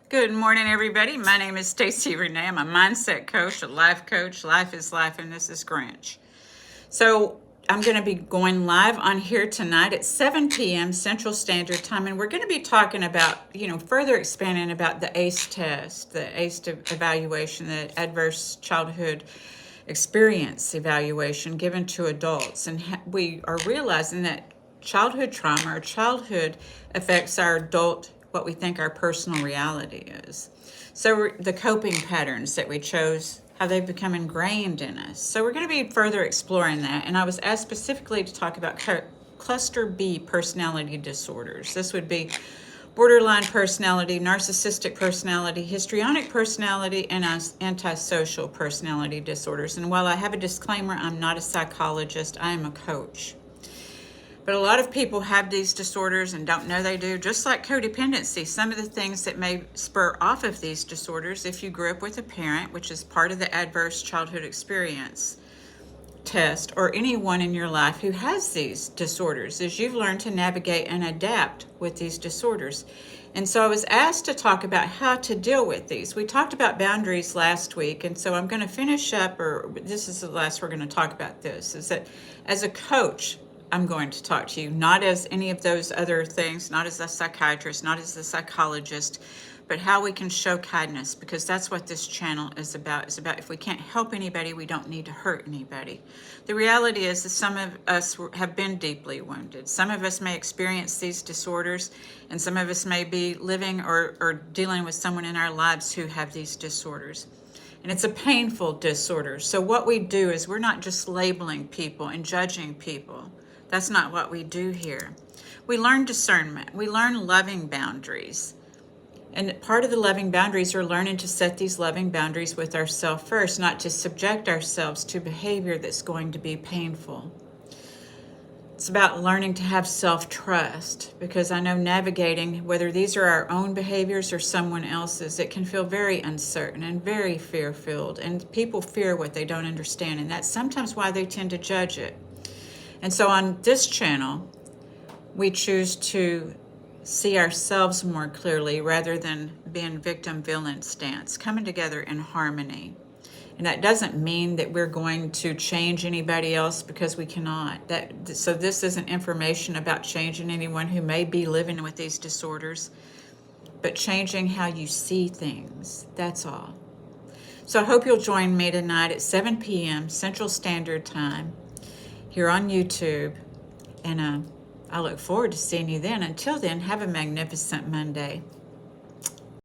Good morning, everybody. My name is Stacey Renee. I'm a mindset coach, a life coach. Life is life, and this is Grinch. So I'm going to be going live on here tonight at 7 p.m. Central Standard Time, and we're going to be talking about, further expanding about the ACE test, the ACE evaluation, the Adverse Childhood Experience evaluation given to adults. And we are realizing that childhood trauma or childhood affects our adult, what we think our personal reality is. So the coping patterns that we chose, how they've become ingrained in us. So we're going to be further exploring that. And I was asked specifically to talk about cluster B personality disorders. This would be borderline personality, narcissistic personality, histrionic personality, and antisocial personality disorders. And while I have a disclaimer, I'm not a psychologist, I am a coach. But a lot of people have these disorders and don't know they do. Just like codependency, some of the things that may spur off of these disorders, if you grew up with a parent, which is part of the Adverse Childhood Experience test, or anyone in your life who has these disorders, is you've learned to navigate and adapt with these disorders. And so I was asked to talk about how to deal with these. We talked about boundaries last week, and so I'm going to finish up, or this is the last we're going to talk about this, is that as a coach, I'm going to talk to you, not as any of those other things, not as a psychiatrist, not as a psychologist, but how we can show kindness, because that's what this channel is about. It's about if we can't help anybody, we don't need to hurt anybody. The reality is that some of us have been deeply wounded. Some of us may experience these disorders, and some of us may be living or dealing with someone in our lives who have these disorders. And it's a painful disorder. So what we do is we're not just labeling people and judging people. That's not what we do here. We learn discernment. We learn loving boundaries. And part of the loving boundaries are learning to set these loving boundaries with ourselves first, not to subject ourselves to behavior that's going to be painful. It's about learning to have self-trust, because I know navigating, whether these are our own behaviors or someone else's, it can feel very uncertain and very fear-filled. And people fear what they don't understand, and that's sometimes why they tend to judge it. And so on this channel, we choose to see ourselves more clearly rather than being victim-villain stance, coming together in harmony. And that doesn't mean that we're going to change anybody else, because we cannot. So this isn't information about changing anyone who may be living with these disorders, but changing how you see things. That's all. So I hope you'll join me tonight at 7 p.m. Central Standard Time here on YouTube, and I look forward to seeing you then. Until then, have a magnificent Monday.